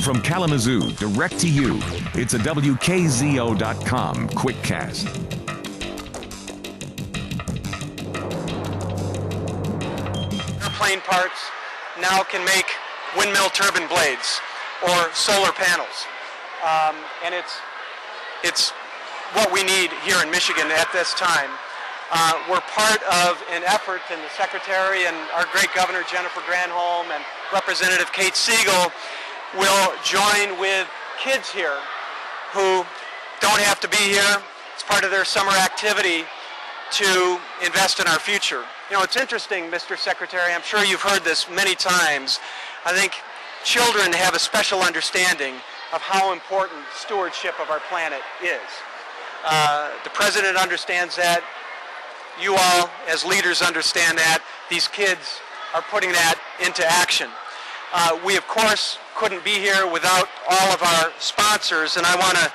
From Kalamazoo, direct to you, it's a WKZO.com quickcast. Airplane parts now can make windmill turbine blades or solar panels. And it's what we need here in Michigan at this time. We're part of an effort, and the Secretary and our great Governor Jennifer Granholm and Representative Kate Siegel will join with kids here who don't have to be here. It's part of their summer activity to invest in our future. You know, it's interesting, Mr. Secretary, I'm sure you've heard this many times. I think children have a special understanding of how important stewardship of our planet is. The President understands that. You all, as leaders, understand that. These kids are putting that into action. We, of course, couldn't be here without all of our sponsors, and I want to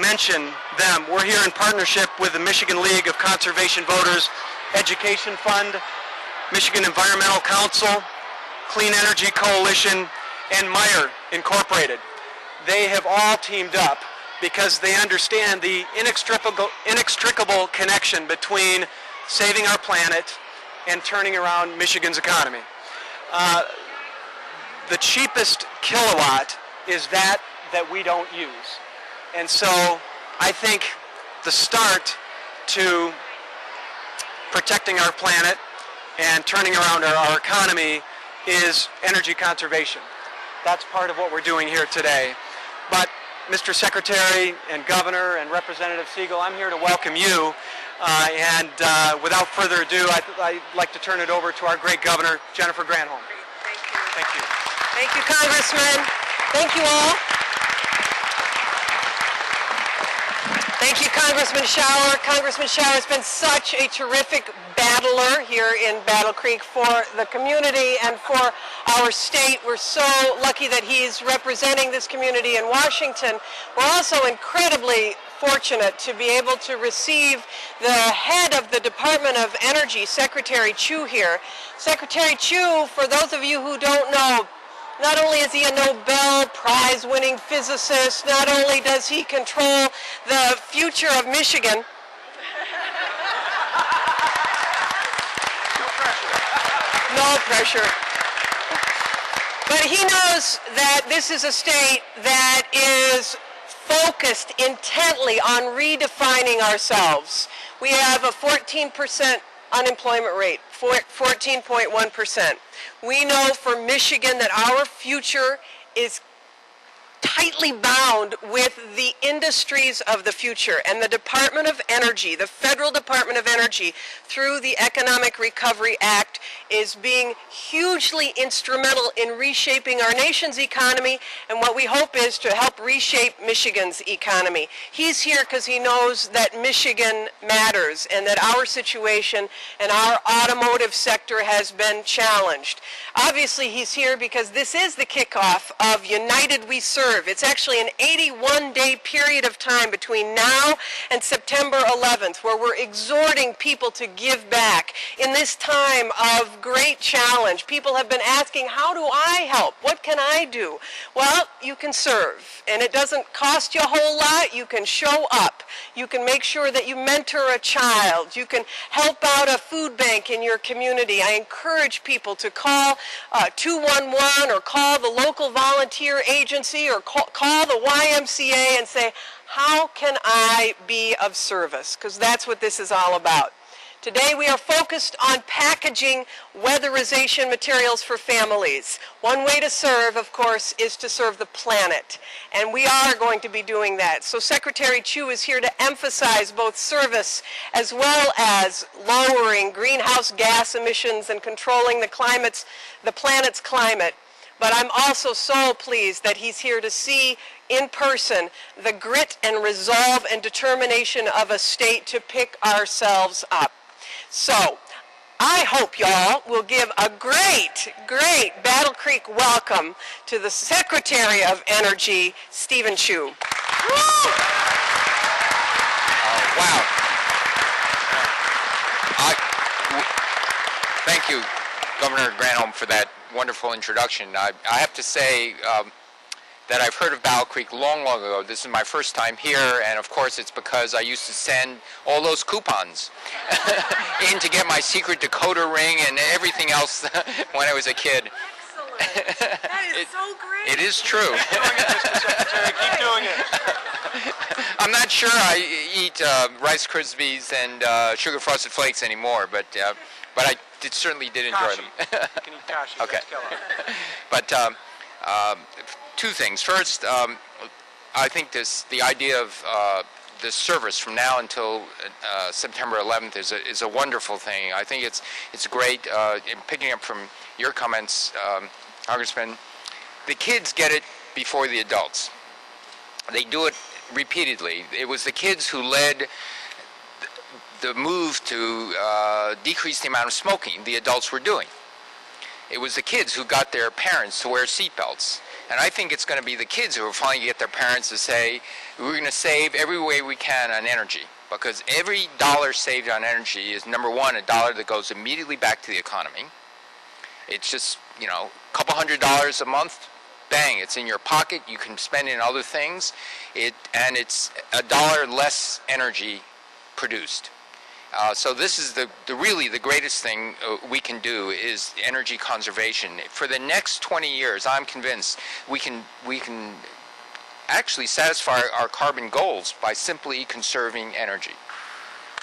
mention them. We're here in partnership with the Michigan League of Conservation Voters Education Fund, Michigan Environmental Council, Clean Energy Coalition, and Meyer Incorporated. They have all teamed up because they understand the inextricable connection between saving our planet and turning around Michigan's economy. The cheapest kilowatt is that we don't use. And so I think the start to protecting our planet and turning around our economy is energy conservation. That's part of what we're doing here today. But Mr. Secretary and Governor and Representative Siegel, I'm here to welcome you. And without further ado, I'd like to turn it over to our great Governor, Jennifer Granholm. Thank you. Thank you. Thank you, Congressman. Thank you all. Thank you, Congressman Schauer. Congressman Schauer has been such a terrific battler here in Battle Creek for the community and for our state. We're so lucky that he's representing this community in Washington. We're also incredibly fortunate to be able to receive the head of the Department of Energy, Secretary Chu, here. Secretary Chu, for those of you who don't know, not only is he a Nobel Prize-winning physicist, not only does he control the future of Michigan. No pressure. But he knows that this is a state that is focused intently on redefining ourselves. We have a 14% unemployment rate, 14.1%. We know for Michigan that our future is tightly bound with the industries of the future, and the Department of Energy, the Federal Department of Energy, through the Economic Recovery Act, is being hugely instrumental in reshaping our nation's economy, and what we hope is to help reshape Michigan's economy. He's here because he knows that Michigan matters and that our situation and our automotive sector has been challenged. Obviously, he's here because this is the kickoff of United We Serve. It's actually an 81-day period of time between now and September 11th where we're exhorting people to give back in this time of great challenge. People have been asking, how do I help? What can I do? Well, you can serve, and it doesn't cost you a whole lot. You can show up. You can make sure that you mentor a child. You can help out a food bank in your community. I encourage people to call 211 or call the local volunteer agency or call the YMCA and say, how can I be of service? Because that's what this is all about. Today we are focused on packaging weatherization materials for families. One way to serve, of course, is to serve the planet. And we are going to be doing that. So Secretary Chu is here to emphasize both service as well as lowering greenhouse gas emissions and controlling the planet's climate. But I'm also so pleased that he's here to see in person the grit and resolve and determination of a state to pick ourselves up. So I hope y'all will give a great, great Battle Creek welcome to the Secretary of Energy, Stephen Chu. Wow. Thank you, Governor Granholm, for that wonderful introduction. I have to say, that I've heard of Battle Creek long, long ago. This is my first time here, and of course it's because I used to send all those coupons in to get my secret decoder ring and everything else when I was a kid. Excellent. That is so great. It is true. Keep doing it, Mr. Secretary. Keep doing it. I'm not sure I eat Rice Krispies and sugar frosted flakes anymore, but I certainly did enjoy them. You can eat Kashi. Okay. That's Kellogg. But two things. First, I think the idea of this service from now until September 11th is a wonderful thing. I think it's great. In picking up from your comments, Congressman, the kids get it before the adults. They do it repeatedly. It was the kids who led the move to decrease the amount of smoking the adults were doing. It was the kids who got their parents to wear seatbelts. And I think it's going to be the kids who are finally get their parents to say, we're going to save every way we can on energy. Because every dollar saved on energy is, number one, a dollar that goes immediately back to the economy. It's just, a couple $100 a month, bang, it's in your pocket. You can spend it in other things. And it's a dollar less energy produced. So this is really the greatest thing we can do is energy conservation. For the next 20 years, I'm convinced we can actually satisfy our carbon goals by simply conserving energy.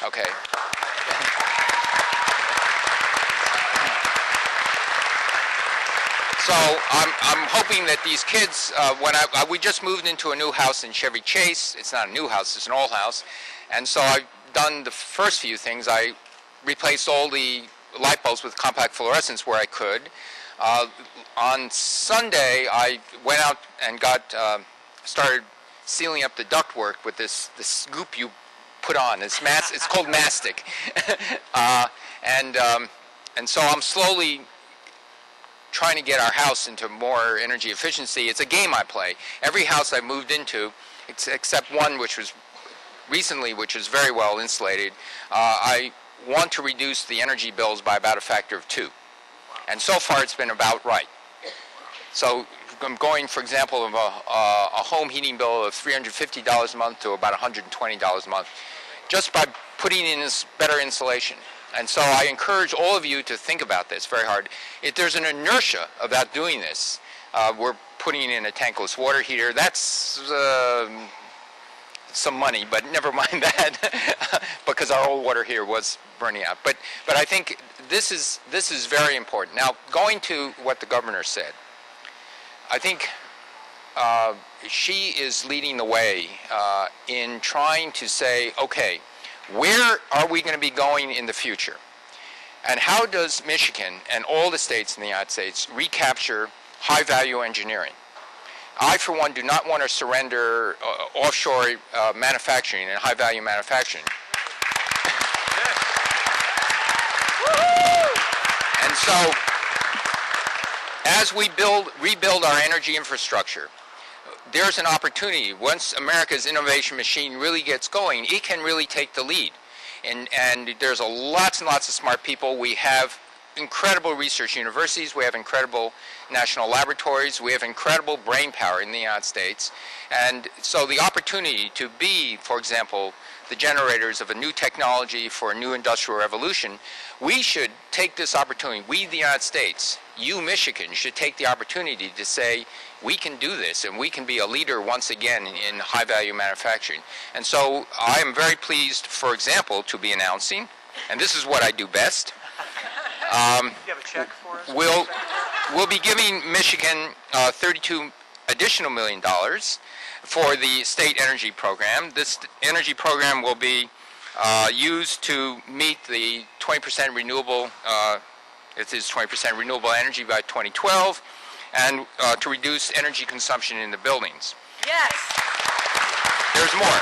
Okay. So I'm hoping that these kids, we just moved into a new house in Chevy Chase. It's not a new house, it's an old house. And so I've done the first few things. I replaced all the light bulbs with compact fluorescents where I could. On Sunday, I went out and started sealing up the ductwork with this goop you put on. It's called mastic. And so I'm slowly trying to get our house into more energy efficiency. It's a game I play. Every house I moved into, except one which was very well insulated, I want to reduce the energy bills by about a factor of 2. And so far it's been about right. So I'm going, for example, of a home heating bill of $350 a month to about $120 a month, just by putting in this better insulation. And so I encourage all of you to think about this very hard. There's an inertia about doing this. We're putting in a tankless water heater. That's some money, but never mind that, because our old water heater was burning out. But I think this is very important. Now, going to what the governor said, I think she is leading the way in trying to say, okay, where are we going to be going in the future? And how does Michigan and all the states in the United States recapture high-value engineering? I, for one, do not want to surrender offshore manufacturing and high-value manufacturing. And so, as we rebuild our energy infrastructure, there's an opportunity. Once America's innovation machine really gets going, it can really take the lead. And there's lots and lots of smart people. We have incredible research universities. We have incredible national laboratories. We have incredible brain power in the United States. And so the opportunity to be, for example, the generators of a new technology for a new industrial revolution, we should take this opportunity. We, the United States, you, Michigan, should take the opportunity to say, we can do this, and we can be a leader once again in high-value manufacturing. And so I am very pleased, for example, to be announcing, and this is what I do best. You have a check for us? We'll be giving Michigan $32 additional million for the state energy program. This energy program will be used to meet the 20% renewable, it is 20% renewable energy by 2012, and to reduce energy consumption in the buildings. Yes. There's more.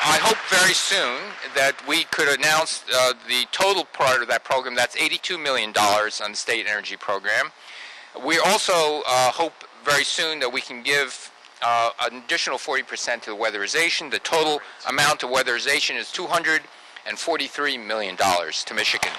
I hope very soon that we could announce the total part of that program. That's $82 million on the state energy program. We also hope very soon that we can give an additional 40% to the weatherization. The total amount of weatherization is $243 million to Michigan.